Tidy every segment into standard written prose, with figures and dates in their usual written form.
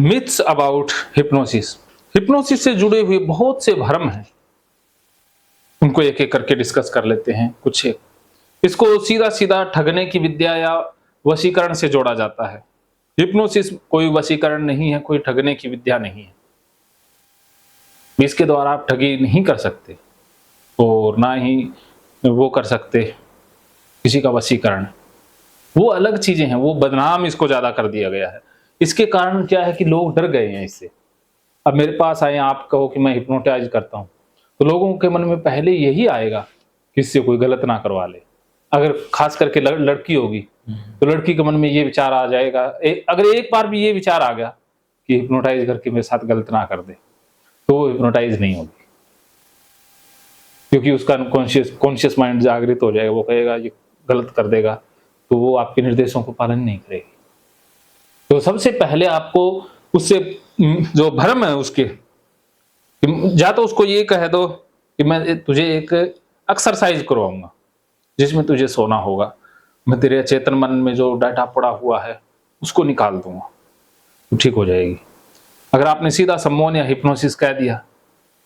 Myths about hypnosis. Hypnosis से जुड़े हुए बहुत से भ्रम हैं, उनको एक एक करके डिस्कस कर लेते हैं। कुछ इसको सीधा सीधा ठगने की विद्या या वशीकरण से जोड़ा जाता है। हिप्नोसिस कोई वशीकरण नहीं है, कोई ठगने की विद्या नहीं है। इसके द्वारा आप ठगी नहीं कर सकते और ना ही वो कर सकते किसी का वशीकरण। वो अलग चीजें हैं, वो बदनाम इसको ज्यादा कर दिया गया है। इसके कारण क्या है कि लोग डर गए हैं इससे। अब मेरे पास आए, आप कहो कि मैं हिप्नोटाइज करता हूं, तो लोगों के मन में पहले यही आएगा कि इससे कोई गलत ना करवा ले। अगर खास करके लड़की होगी तो लड़की के मन में ये विचार आ जाएगा, अगर एक बार भी ये विचार आ गया कि हिप्नोटाइज करके मेरे साथ गलत ना कर दे, तो वो हिप्नोटाइज नहीं होगी, क्योंकि उसका कॉन्शियस माइंड जागृत हो जाएगा। वो कहेगा ये गलत कर देगा, तो वो आपके निर्देशों को पालन नहीं करेगी। तो सबसे पहले आपको उससे जो भ्रम है उसके, या तो उसको ये कह दो कि मैं तुझे एक एक्सरसाइज करवाऊंगा जिसमें तुझे सोना होगा, मैं तेरे अचेतन मन में जो डाटा पड़ा हुआ है उसको निकाल दूंगा, तो ठीक हो जाएगी। अगर आपने सीधा सम्मोहन या हिप्नोसिस कह दिया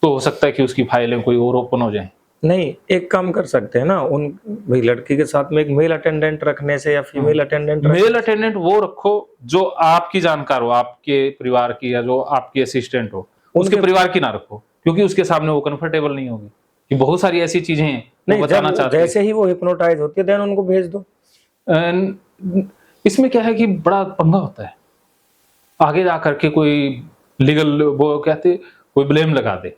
तो हो सकता है कि उसकी फाइलें कोई और ओपन हो जाए। नहीं, एक काम कर सकते हैं ना, उन भाई लड़की के साथ में एक मेल अटेंडेंट रखने से या फीमेल अटेंडेंट मेल अटेंडेंट वो रखो जो आपकी जानकार हो, आपके परिवार की, या जो आपकी असिस्टेंट हो, उसके परिवार की ना रखो, क्योंकि उसके सामने वो कंफर्टेबल नहीं होगी कि बहुत सारी ऐसी चीजें हैं वो बताना चाहते हैं। जैसे ही वो हिप्नोटाइज होती है देन उनको भेज दो। इसमें क्या है कि बड़ा पंगा होता है, आगे जाकर के कोई लीगल वो कहते कोई ब्लेम लगा दे।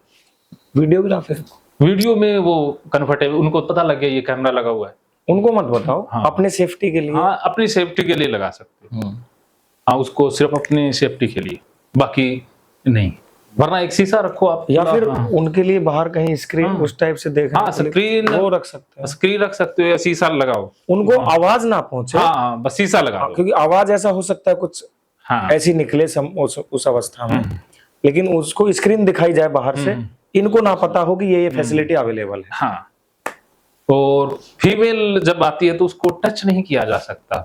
वीडियोग्राफर वीडियो में वो कंफर्टेबल, उनको पता लग गया ये कैमरा लगा हुआ है, उनको मत बताओ। हाँ, अपने सेफ्टी के लिए। हाँ, अपनी सेफ्टी के लिए लगा सकते हो। हाँ, उसको सिर्फ अपनी सेफ्टी के लिए, बाकी नहीं। वरना एक शीशा रखो आप, या फिर उनके लिए बाहर कहीं स्क्रीन उस टाइप से देखने। हाँ, स्क्रीन वो रख सकते हैं, स्क्रीन रख सकते हो या शीशा लगाओ, उनको आवाज ना पहुंचे। हाँ, बस शीशा लगा दो, क्योंकि आवाज ऐसा हो सकता है कुछ ऐसी निकले उस अवस्था में, लेकिन उसको स्क्रीन दिखाई जाए बाहर से, इनको ना पता हो कि ये फैसिलिटी अवेलेबल है। हाँ, और फीमेल जब आती है तो उसको टच नहीं किया जा सकता।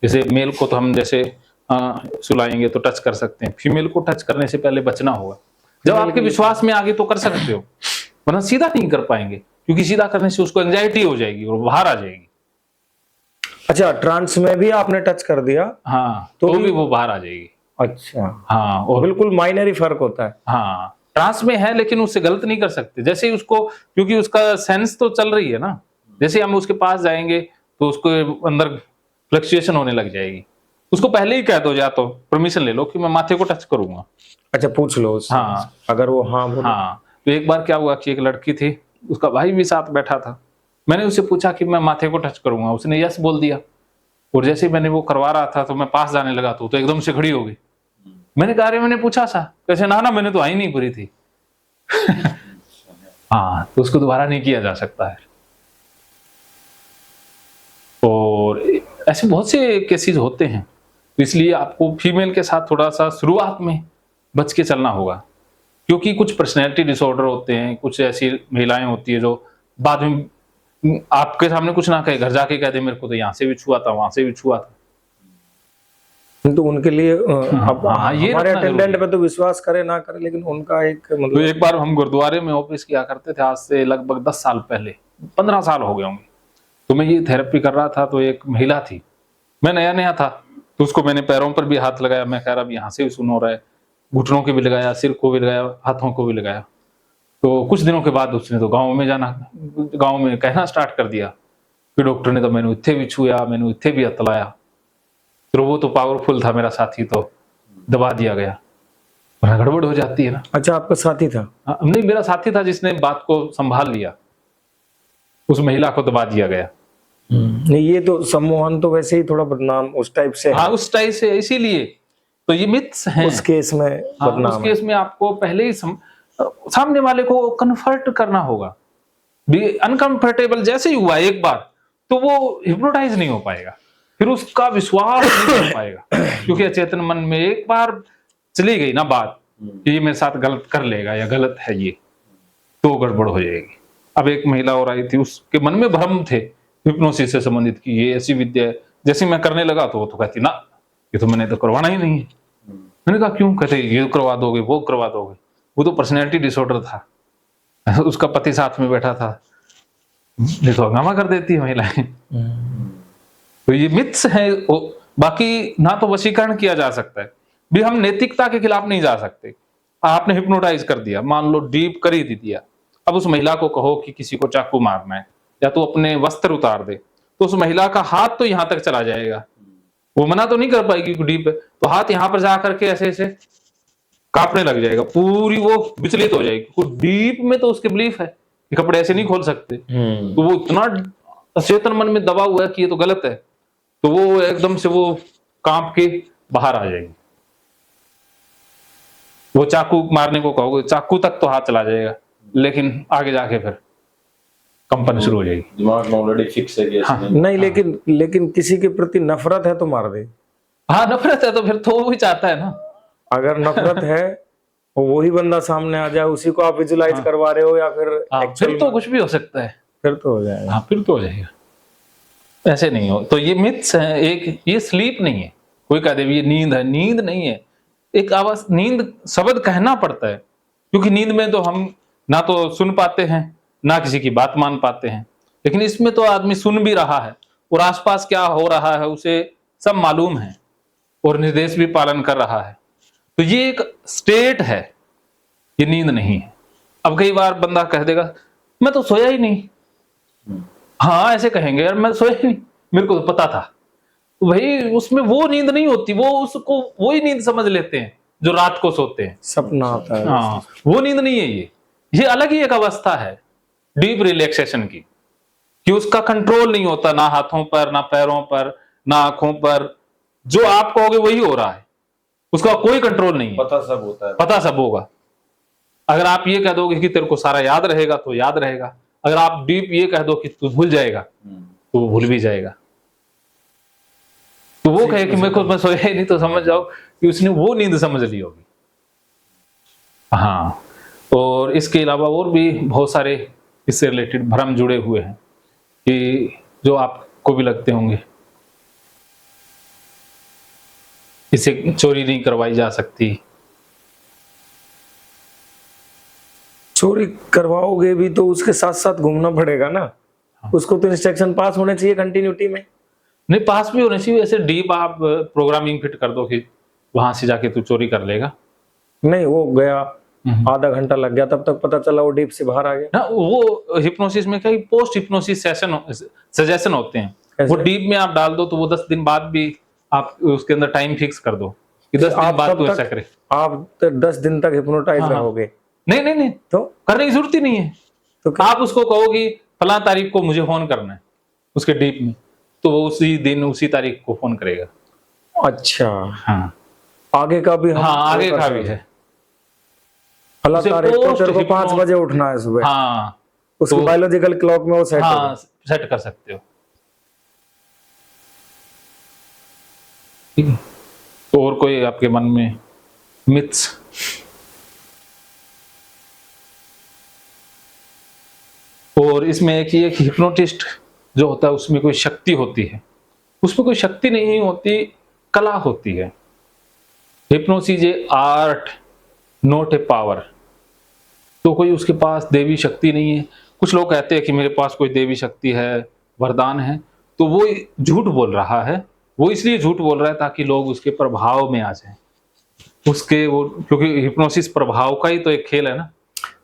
जैसे मेल को तो हम जैसे सुलाएंगे तो टच कर सकते हैं, फीमेल को टच करने से पहले बचना होगा। जब आपके विश्वास में आगे तो कर सकते हो, वरना सीधा नहीं कर पाएंगे, क्योंकि सीधा करने से उसको एंजाइटी हो जाएगी और बाहर आ जाएगी। अच्छा, ट्रांस में भी आपने टच कर दिया? हाँ, तो भी वो बाहर आ जाएगी। अच्छा, हाँ, और बिल्कुल माइनर ही फर्क होता है। हाँ, ट्रांस में है लेकिन उससे गलत नहीं कर सकते। जैसे ही उसको, क्योंकि उसका सेंस तो चल रही है ना, जैसे हम उसके पास जाएंगे तो उसको अंदर फ्लक्चुएशन होने लग जाएगी। उसको पहले ही कह दो, या तो परमिशन ले लो कि मैं माथे को टच करूंगा। अच्छा, पूछ लो उससे। हाँ, अगर वो हाँ बोले। हाँ, तो एक बार क्या हुआ कि एक लड़की थी, उसका भाई भी साथ बैठा था। मैंने उससे पूछा कि मैं माथे को टच करूंगा, उसने यस बोल दिया। और जैसे ही मैंने वो करवा रहा था तो मैं पास जाने लगा तो एकदम से खड़ी हो गई। मैंने कहा, अरे मैंने पूछा सा, कैसे ना मैंने तो आई नहीं पूरी थी। हाँ, तो उसको दोबारा नहीं किया जा सकता है। और ऐसे बहुत से केसेस होते हैं, तो इसलिए आपको फीमेल के साथ थोड़ा सा शुरुआत में बच के चलना होगा, क्योंकि कुछ पर्सनैलिटी डिसऑर्डर होते हैं, कुछ ऐसी महिलाएं होती है जो बाद में आपके सामने कुछ ना कहे, घर जाके कह दे मेरे को तो यहाँ से भी छुआ था, वहां से भी छुआ था। तो उनके लिए अब ये हमारे अटेंडेंट पे तो विश्वास करे ना करे, लेकिन उनका एक मतलब। तो एक बार हम गुरुद्वारे में ऑफिस किया करते थे, आज से लगभग 10 साल पहले, 15 साल हो गए होंगे। तो मैं ये थेरेपी कर रहा था, तो एक महिला थी, मैं नया नया था, तो उसको मैंने पैरों पर भी हाथ लगाया। मैं कह रहा अब यहाँ से भी सुन हो रहा है, घुटनों के भी लगाया, सिर को भी लगाया, हाथों को भी लगाया। तो कुछ दिनों के बाद उसने तो गाँव में कहना स्टार्ट कर दिया कि डॉक्टर ने तो मैंने इत्थे भी छुआ, मैंने इत्थे भी हथलाया। तो वो तो पावरफुल था मेरा साथी, तो दबा दिया गया, वरना गड़बड़ हो जाती है ना। अच्छा, आपका साथी था? नहीं, मेरा साथी था जिसने बात को संभाल लिया, उस महिला को दबा दिया गया। नहीं, ये तो सम्मोहन तो वैसे ही थोड़ा बदनाम उस टाइप से। हाँ, उस टाइप से, इसीलिए तो ये मिथ्स हैं। उस केस में बदनाम। उस केस में आपको पहले ही सामने वाले को कन्फर्ट करना होगा। अनकंफर्टेबल जैसे ही हुआ एक बार, तो वो हिप्नोटाइज नहीं हो पाएगा, फिर उसका विश्वास नहीं कर पाएगा, क्योंकि अचेतन मन में एक बार चली गई ना बात कि ये मेरे साथ गलत कर लेगा या गलत है ये, तो गड़बड़ हो जाएगी। अब एक महिला और आई थी, उसके मन में भ्रम थे हिप्नोसिस से संबंधित कि ये ऐसी विद्या है। जैसे मैं करने लगा तो वो तो कहती ना, ये तो मैंने तो करवाना ही नहीं है। मैंने कहा क्यों? कहते ये करवा दोगे, वो करवा दोगे। वो तो पर्सनैलिटी डिसऑर्डर था। उसका पति साथ में बैठा था, ये तो हंगामा कर देती है महिलाएं। तो ये मिथ्स है। बाकी ना तो वशीकरण किया जा सकता है भी, हम नैतिकता के खिलाफ नहीं जा सकते। आपने हिप्नोटाइज कर दिया, मान लो डीप कर ही दिया, अब उस महिला को कहो कि किसी को चाकू मारना है या तो अपने वस्त्र उतार दे, तो उस महिला का हाथ तो यहां तक चला जाएगा, वो मना तो नहीं कर पाएगी कि डीप है, तो हाथ यहां पर जाकर के ऐसे ऐसे कांपने लग जाएगा, पूरी वो विचलित हो जाएगी। डीप में तो उसके बिलीफ है कि कपड़े ऐसे नहीं खोल सकते, तो वो इतना अचेतन मन में दबा हुआ है कि ये तो गलत है, तो वो एकदम से वो कांप के बाहर आ जाएगी। वो चाकू मारने को कहोगे, चाकू तक तो हाथ चला जाएगा, लेकिन आगे जाके फिर कंपन शुरू हो जाएगी। दिमाग में ऑलरेडी फिक्स है कि हाँ, नहीं, लेकिन किसी के प्रति नफरत है तो मार दे। हाँ, नफरत है तो फिर तो वो ही चाहता है ना। अगर नफरत है वही बंदा सामने आ जाए, उसी को आप विजुलाइज करवा रहे हो या फिर फिर तो कुछ भी हो सकता है, फिर तो हो जाएगा। हाँ, फिर तो हो जाएगा, ऐसे नहीं हो। तो ये मिथ्स है। एक ये स्लीप नहीं है, कोई कह दे ये नींद है, नींद नहीं है। एक आवाज, नींद शब्द कहना पड़ता है, क्योंकि नींद में तो हम ना तो सुन पाते हैं ना किसी की बात मान पाते हैं, लेकिन इसमें तो आदमी सुन भी रहा है और आसपास क्या हो रहा है उसे सब मालूम है और निर्देश भी पालन कर रहा है। तो ये एक स्टेट है, ये नींद नहीं है। अब कई बार बंदा कह देगा मैं तो सोया ही नहीं, हाँ ऐसे कहेंगे यार मैं सोया ही नहीं, मेरे को तो पता था। तो भाई उसमें वो नींद नहीं होती, वो उसको वही नींद समझ लेते हैं जो रात को सोते हैं, सपना आता है। हाँ, वो नींद नहीं है। ये अलग ही एक अवस्था है डीप रिलैक्सेशन की, कि उसका कंट्रोल नहीं होता ना हाथों पर, ना पैरों पर, ना आंखों पर। जो आप कहोगे वही हो रहा है, उसका कोई कंट्रोल नहीं है, पता सब होता है। पता सब होगा। अगर आप ये कह दोगे कि तेरे को सारा याद रहेगा तो याद रहेगा, अगर आप डीप ये कह दो कि तू भूल जाएगा तो वो भूल भी जाएगा। तो वो कहे कि मैं सोया ही नहीं, तो समझ जाओ कि उसने वो नींद समझ ली होगी। हाँ, और इसके अलावा और भी बहुत सारे इससे रिलेटेड भ्रम जुड़े हुए हैं कि जो आपको भी लगते होंगे। इसे चोरी नहीं करवाई जा सकती। चोरी करवाओगे भी तो उसके साथ साथ घूमना पड़ेगा ना, उसको तो इंस्ट्रक्शन पास होने चाहिए कंटिन्यूटी में। नहीं, पास भी होने चाहिए। ऐसे डीप आप प्रोग्रामिंग फिट कर दो कि वहां से जाके तू चोरी कर लेगा। नहीं, वो गया आधा घंटा लग गया, तब तक पता चला वो डीप से बाहर आ गया ना, वो हिप्नोसिस में क्या पोस्ट हिप्नोसिस सजेशन होते हैं, वो डीप में आप डाल दो तो वो 10 दिन बाद भी आप उसके अंदर टाइम फिक्स कर दो कि 10 दिन बाद तू ऐसा करे। आप तो 10 दिन तक हिप्नोटाइज रहोगे? नहीं नहीं नहीं, तो करने की जरूरत ही नहीं है। तो आप उसको कहो कि फला तारीख को मुझे फोन करना है उसके डीप में, तो वो उसी दिन उसी तारीख को फोन करेगा। अच्छा, हाँ, आगे का भी हाँ, आगे का भी है। फला उसे तारीख को post तेरे को hypno- 5 बजे उठना है सुबह, हाँ, उसकी तो- बायोलॉजिकल क्लॉक में वो सेट हाँ, सेट कर सकते हो। ठीक है। तो और कोई आपके मन में मिथ्स? और इसमें एक ये कि हिप्नोटिस्ट जो होता है उसमें कोई शक्ति होती है, उसमें कोई शक्ति नहीं होती, कला होती है। Hypnosis A art not a power. तो कोई उसके पास देवी शक्ति नहीं है। कुछ लोग कहते हैं कि मेरे पास कोई देवी शक्ति है, वरदान है, तो वो झूठ बोल रहा है। वो इसलिए झूठ बोल रहा है ताकि लोग उसके प्रभाव में आ जाएं, उसके वो, क्योंकि हिप्नोसिस प्रभाव का ही तो एक खेल है ना।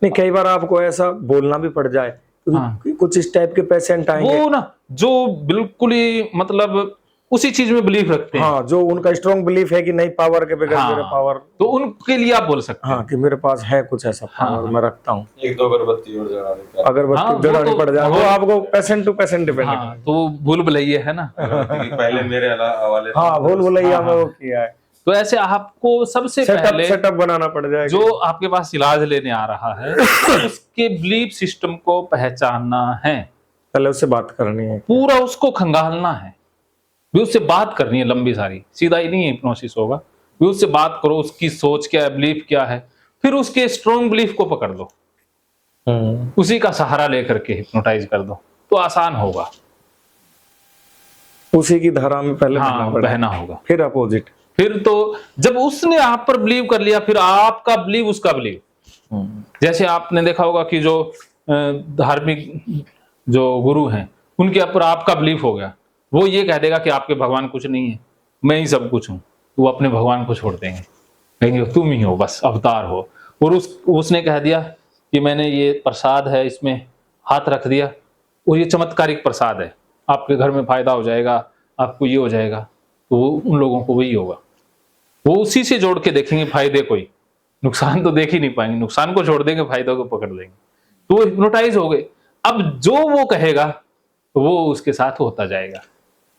नहीं, कई बार आपको ऐसा बोलना भी पड़ जाए, क्योंकि कुछ इस टाइप के पेशेंट आएंगे वो ना जो बिल्कुल ही मतलब उसी चीज में बिलीफ रखते हैं, हाँ, जो उनका स्ट्रॉन्ग बिलीफ है कि नहीं पावर के बगैर मेरे पावर, तो उनके लिए आप बोल सकते हैं। हाँ, कि मेरे पास है कुछ ऐसा पावर, मैं रखता हूँ। 1-2 अगरबत्ती और जला देता है। अगरबत्ती जलानी पड़ जाए, वो आपको पेशेंट टू पेशेंट डिपेंड है। हाँ, तो भूल भुलैया है ना। अगरबत्ती की पहले मेरे हवाले से हाँ, भूल भुलैया में वो किया है। तो ऐसे आपको सबसे पहले सेटअप बनाना पड़ जाएगा। जो आपके पास इलाज लेने आ रहा है उसके बिलीफ सिस्टम को पहचानना है, पहले उससे बात करनी है, पूरा उसको खंगालना है, भी उससे बात करनी है लंबी सारी, सीधा ही नहीं हिप्नोसिस होगा। भी उससे बात करो, उसकी सोच क्या है, बिलीफ क्या है, फिर उसके स्ट्रॉन्ग बिलीफ को पकड़ लो, उसी का सहारा लेकर के हिप्नोटाइज कर दो, तो आसान होगा। उसी की धारा में पहले हाँ, बहना होगा, फिर अपोजिट। फिर तो जब उसने आप पर बिलीव कर लिया, फिर आपका बिलीव उसका बिलीव। जैसे आपने देखा होगा कि जो धार्मिक जो गुरु हैं उनके ऊपर आपका बिलीव हो गया, वो ये कह देगा कि आपके भगवान कुछ नहीं है, मैं ही सब कुछ हूं, तो वो अपने भगवान को छोड़ देंगे, कहेंगे तुम ही हो, बस अवतार हो। और उसने कह दिया कि मैंने ये प्रसाद है, इसमें हाथ रख दिया और ये चमत्कारिक प्रसाद है, आपके घर में फायदा हो जाएगा, आपको ये हो जाएगा, तो वो उन लोगों को वही होगा, वो उसी से जोड़ के देखेंगे फायदे, कोई नुकसान तो देख ही नहीं पाएंगे, नुकसान को छोड़ देंगे, फायदों को पकड़ लेंगे, तो वो हिप्नोटाइज हो गए। अब जो वो कहेगा वो उसके साथ होता जाएगा।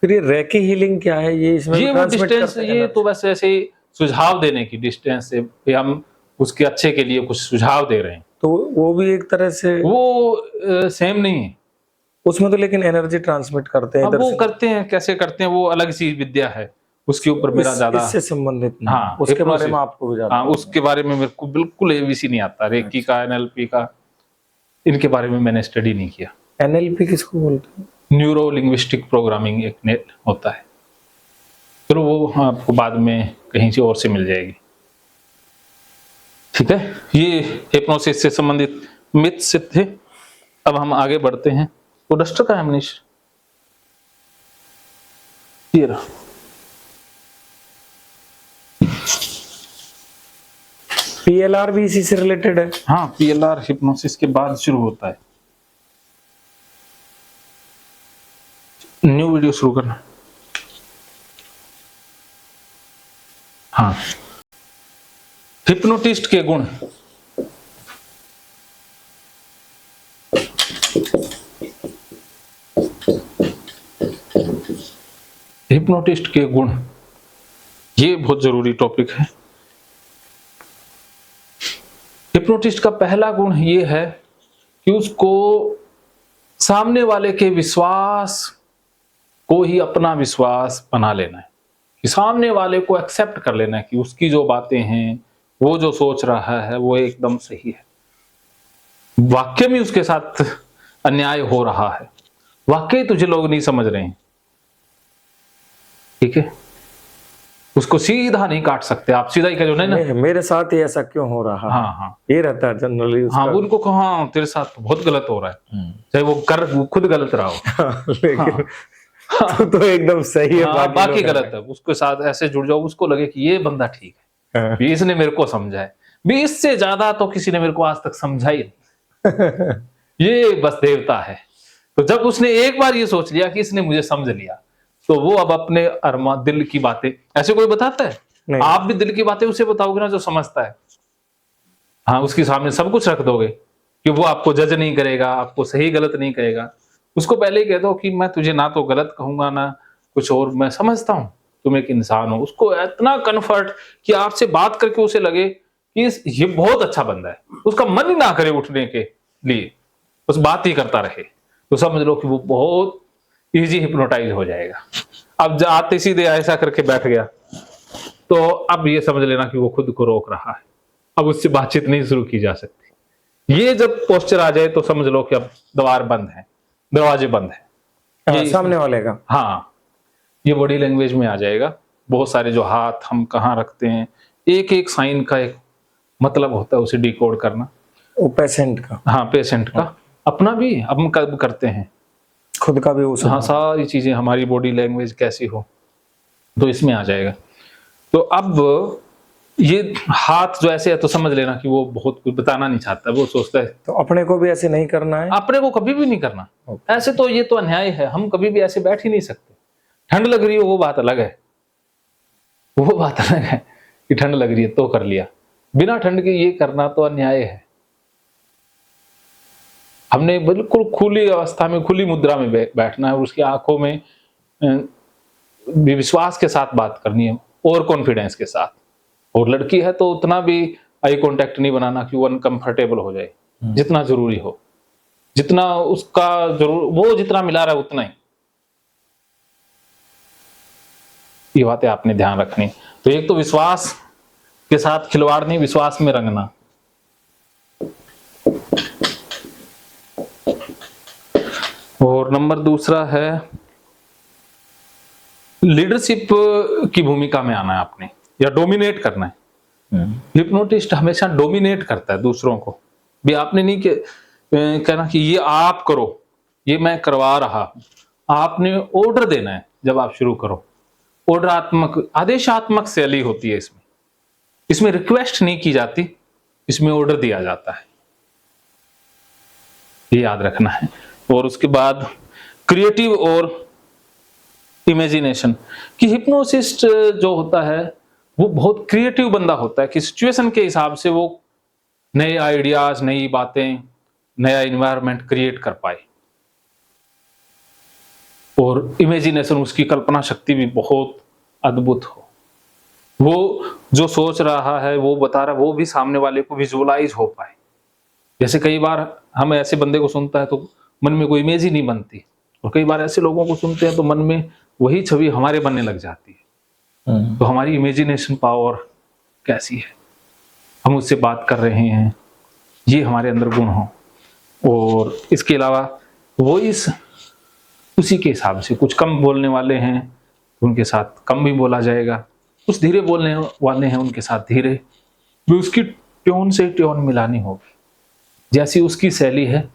फिर ये रेकी हीलिंग क्या है, ये इसमें ये वो ट्रांसमिट डिस्टेंस, करते हैं ये ना? तो बस ऐसे ही सुझाव देने की डिस्टेंस से कि हम उसके अच्छे के लिए कुछ सुझाव दे रहे हैं, तो वो भी एक तरह से वो सेम नहीं है। उसमें तो लेकिन एनर्जी ट्रांसमिट करते हैं अब इधर वो से। करते हैं, कैसे करते हैं, वो अलग सी विद्या है, उसके ऊपर मेरा ज्यादा, इससे संबंधित नहीं। हाँ, उसके बारे में hypnosis। आपको भी ज्यादा हाँ, उसके बारे में मेरे को बिल्कुल एबीसी नहीं आता, रेकी का, एनएलपी का, इनके बारे में मैंने स्टडी नहीं किया। एनएलपी किसको बोलते हैं? न्यूरो लिंग्विस्टिक प्रोग्रामिंग एक नेट होता है, चलो वो आपको बाद में कहीं से और से मिल जाएगी, ठीक है। ये हिप्नोसिस से संबंधित मिथ्स थे। अब हम आगे बढ़ते हैं। तो डस्टर का है मनीष, ये रहा। पीएलआर भी इसी से रिलेटेड है। हाँ, पीएलआर हिप्नोसिस के बाद शुरू होता है। न्यू वीडियो शुरू करना। हाँ, हिप्नोटिस्ट के गुण। हिप्नोटिस्ट के गुण, ये बहुत जरूरी टॉपिक है। हिप्नोटिस्ट का पहला गुण ये है कि उसको सामने वाले के विश्वास को ही अपना विश्वास बना लेना है, कि सामने वाले को एक्सेप्ट कर लेना है कि उसकी जो बातें हैं, वो जो सोच रहा है वो एकदम सही है, वाकई में उसके साथ अन्याय हो रहा है, वाकई तुझे लोग नहीं समझ रहे हैं, ठीक है। उसको सीधा नहीं काट सकते आप, सीधा ही कहो नहीं ना, मेरे साथ ही ऐसा क्यों हो रहा है। हाँ हाँ, ये रहता है जनरली। हाँ, उनको कहो हाँ तेरे साथ तो बहुत गलत हो रहा है, चाहे वो खुद गलत रहा हो, लेकिन तो एकदम सही है, हाँ, बाकी गलत है, उसके साथ ऐसे जुड़ जाओ, उसको लगे कि ये बंदा ठीक है, भी इसने मेरे को समझा है, भी इससे ज्यादा तो किसी ने मेरे को आज तक समझा ही नहीं, ये बस देवता है। तो जब उसने एक बार ये सोच लिया कि इसने मुझे समझ लिया, तो वो अब अपने अरमा दिल की बातें, ऐसे कोई बताता है नहीं। आप भी दिल की बातें उसे बताओगे ना जो समझता है, हाँ, उसके सामने सब कुछ रख दोगे कि वो आपको जज नहीं करेगा, आपको सही गलत नहीं कहेगा, उसको पहले ही कह दो कि मैं तुझे ना तो गलत कहूंगा ना कुछ और, मैं समझता हूं तुम एक इंसान हो। उसको इतना कन्फर्ट कि आपसे बात करके उसे लगे कि ये बहुत अच्छा बंदा है, उसका मन ही ना करे उठने के लिए, बस बात ही करता रहे, तो समझ लो कि वो बहुत इजी हिप्नोटाइज हो जाएगा। अब आते सीधे ऐसा करके बैठ गया, तो अब ये समझ लेना कि वो खुद को रोक रहा है, अब उससे बातचीत नहीं शुरू की जा सकती। ये जब पोस्चर आ जाए तो समझ लो कि अब द्वार बंद है, दरवाजे बंद है, हाँ, सामने वाले का। हाँ, ये बॉडी लैंग्वेज में आ जाएगा। बहुत सारे जो हाथ हम कहाँ रखते हैं, एक एक साइन का एक मतलब होता है, उसे डिकोड करना। वो पेशेंट का, हाँ, पेशेंट का, अपना भी हम कब करते हैं, खुद का भी उस। हाँ, सारी चीजें हमारी बॉडी लैंग्वेज कैसी हो, तो इसमें आ जाएगा। तो अब ये हाथ जो ऐसे है तो समझ लेना कि वो बहुत कुछ बताना नहीं चाहता, वो सोचता है तो अपने को भी ऐसे नहीं करना है, अपने को कभी भी नहीं करना ऐसे, तो ये तो अन्याय है, हम कभी भी ऐसे बैठ ही नहीं सकते। ठंड लग रही हो वो बात अलग है, वो बात अलग है कि ठंड लग रही है तो कर लिया, बिना ठंड के ये करना तो अन्याय है। हमने बिल्कुल खुली अवस्था में, खुली मुद्रा में बैठना है, और उसकी आंखों में विश्वास के साथ बात करनी है और कॉन्फिडेंस के साथ। और लड़की है तो उतना भी आई कांटेक्ट नहीं बनाना कि वो अनकंफर्टेबल हो जाए, जितना जरूरी हो, जितना उसका जरूर, वो जितना मिला रहा है उतना ही। ये बातें आपने ध्यान रखनी। तो एक तो विश्वास के साथ खिलवाड़ नहीं, विश्वास में रंगना। और नंबर दूसरा है लीडरशिप की भूमिका में आना है आपने, या डोमिनेट करना है। हिप्नोटिस्ट हमेशा डोमिनेट करता है दूसरों को। भी आपने नहीं कहना कि ये आप करो, ये मैं करवा रहा हूं। आपने ऑर्डर देना है जब आप शुरू करो। ऑर्डरात्मक, आदेशात्मक शैली होती है इसमें। इसमें रिक्वेस्ट नहीं की जाती, इसमें ऑर्डर दिया जाता है, ये याद रखना है। और उसके बाद क्रिएटिव और इमेजिनेशन कि हिप्नोसिस्ट जो होता है वो बहुत क्रिएटिव बंदा होता है कि सिचुएशन के हिसाब से वो नए आइडियाज, नई बातें, नया इन्वायरमेंट क्रिएट कर पाए। और इमेजिनेशन, उसकी कल्पना शक्ति भी बहुत अद्भुत हो। वो जो सोच रहा है, वो बता रहा है, वो भी सामने वाले को विजुअलाइज हो पाए। जैसे कई बार हम ऐसे बंदे को सुनता है तो मन में कोई इमेज ही नहीं बनती, और कई बार ऐसे लोगों को सुनते हैं तो मन में वही छवि हमारे बनने लग जाती है। तो हमारी इमेजिनेशन पावर कैसी है, हम उससे बात कर रहे हैं, ये हमारे अंदर गुण हो। और इसके अलावा वॉइस उसी के हिसाब से, कुछ कम बोलने वाले हैं उनके साथ कम भी बोला जाएगा, कुछ धीरे बोलने वाले हैं उनके साथ धीरे भी। उसकी ट्यून से ट्यून मिलानी होगी, जैसी उसकी शैली है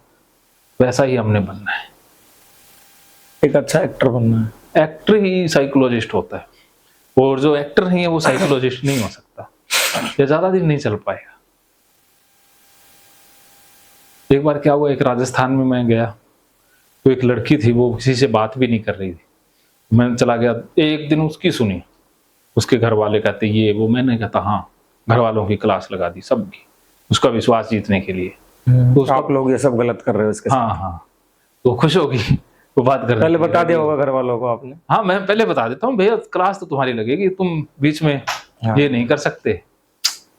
वैसा ही हमने बनना है। एक अच्छा एक्टर बनना है। एक्टर ही साइकोलॉजिस्ट होता है, और जो एक्टर नहीं है वो साइकोलॉजिस्ट नहीं हो सकता, ये ज्यादा दिन नहीं चल पाएगा। एक बार क्या हुआ, एक राजस्थान में मैं गया तो एक लड़की थी, वो किसी से बात भी नहीं कर रही थी। मैं चला गया, एक दिन उसकी सुनी, उसके घर वाले कहते ये वो, मैंने कहता हाँ, घर वालों की क्लास लगा दी सबकी, उसका विश्वास जीतने के लिए। तो आप लोग ये सब गलत कर रहे हो इसके साथ। हाँ हाँ, तो खुश होगी वो बात कर। पहले बता दिया होगा घर वालों को आपने? हाँ, मैं पहले बता देता हूँ, भैया क्लास तो तुम्हारी लगेगी, तुम बीच में ये नहीं कर सकते।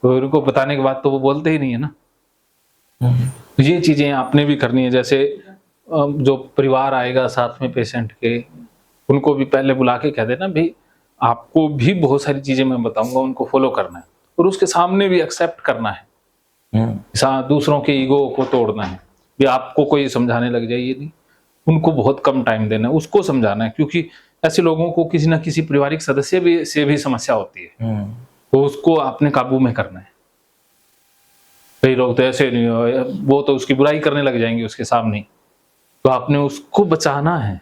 तो उनको बताने के बाद तो वो बोलते ही नहीं है ना। तो ये चीजें आपने भी करनी है। जैसे जो परिवार आएगा साथ में पेशेंट के, उनको भी पहले बुला के कह देना, भाई आपको भी बहुत सारी चीजें मैं बताऊंगा, उनको फॉलो करना है, और उसके सामने भी एक्सेप्ट करना है। दूसरों के ईगो को तोड़ना है। भी आपको कोई समझाने लग जाए ये नहीं, उनको बहुत कम टाइम देना है, उसको समझाना है। क्योंकि ऐसे लोगों को किसी ना किसी पारिवारिक सदस्य से भी समस्या होती है, तो उसको अपने काबू में करना है। कई लोग तो ऐसे नहीं, वो तो उसकी बुराई करने लग जाएंगे उसके सामने, तो आपने उसको बचाना है,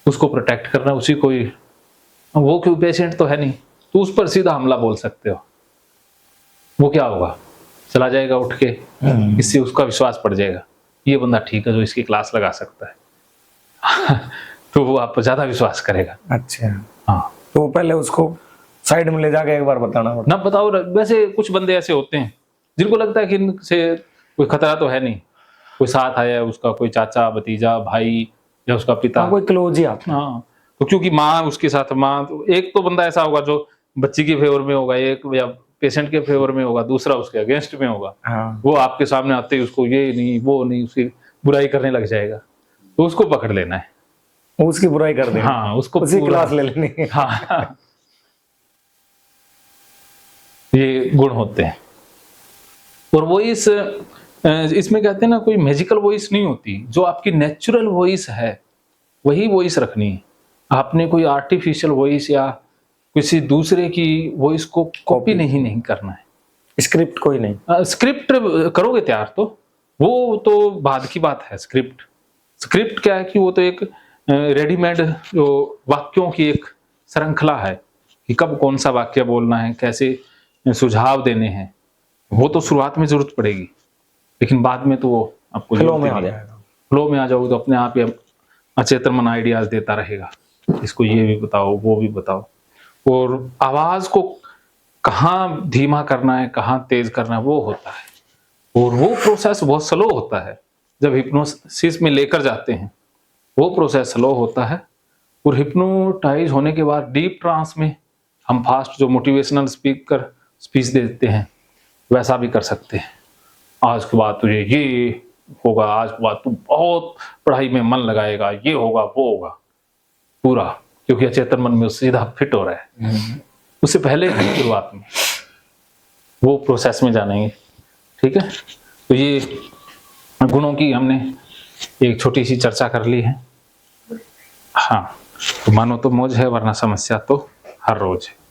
उसको प्रोटेक्ट करना। उसी को ही, वो क्यों पेशेंट तो है नहीं, तो उस पर सीधा हमला बोल सकते हो। वो क्या होगा, चला जाएगा उठ के, इससे उसका विश्वास पड़ जाएगा, ये बंदा ठीक है जो इसकी क्लास लगा सकता है। तो वो आप ज्यादा विश्वास करेगा। अच्छा, हाँ, तो पहले उसको साइड में ले जाके एक बार बताना ना बताओ। वैसे कुछ बंदे ऐसे होते हैं जिनको लगता है कि इनसे कोई खतरा तो है नहीं, कोई साथ आया है उसका, कोई चाचा, भतीजा, भाई, या उसका पिता, कोई क्लोज ही आता। हाँ, तो क्योंकि माँ उसके साथ, माँ तो एक तो बंदा ऐसा होगा जो बच्ची के फेवर में होगा, एक या पेशेंट के फेवर में होगा, दूसरा उसके अगेंस्ट में होगा। हाँ। वो आपके सामने आते ही उसको ये नहीं वो नहीं, उसकी बुराई करने लग जाएगा, तो उसको पकड़ लेना है, उसकी बुराई कर देना। हाँ, उसको उसी क्लास ले लेनी है। हाँ, ये गुण होते हैं। और वॉइस, इसमें कहते हैं ना, कोई मैजिकल वॉइस नहीं होती, जो आपकी नेचुरल वॉइस है वही वॉइस रखनी है। आपने कोई आर्टिफिशियल वॉइस या किसी दूसरे की वॉइस को कॉपी नहीं करना है। स्क्रिप्ट कोई नहीं। स्क्रिप्ट करोगे तैयार तो वो तो बाद की बात है। स्क्रिप्ट क्या है कि वो तो एक रेडीमेड जो वाक्यों की एक श्रृंखला है कि कब कौन सा वाक्य बोलना है, कैसे सुझाव देने हैं, वो तो शुरुआत में जरूरत पड़ेगी, लेकिन बाद में तो वो आपको फ्लो में आ जाएगा। फ्लो में आ जाओगे तो अपने आप ही अचेतन मन आइडियाज देता रहेगा, इसको ये भी बताओ, वो भी बताओ। और आवाज को कहाँ धीमा करना है, कहाँ तेज करना है, वो होता है। और वो प्रोसेस बहुत स्लो होता है। जब हिप्नोसिस में लेकर जाते हैं वो प्रोसेस स्लो होता है। और हिप्नोटाइज होने के बाद डीप ट्रांस में हम फास्ट जो मोटिवेशनल स्पीच देते हैं वैसा भी कर सकते हैं। आज के बाद तुझे ये होगा, आज के बाद तू बहुत पढ़ाई में मन लगाएगा, ये होगा वो होगा पूरा, क्योंकि अचेतन मन में सीधा फिट हो रहा है। उससे पहले शुरुआत में वो प्रोसेस में जानेंगे। ठीक है, तो ये गुणों की हमने एक छोटी सी चर्चा कर ली है। हाँ, तो मानो तो मौज है, वरना समस्या तो हर रोज है।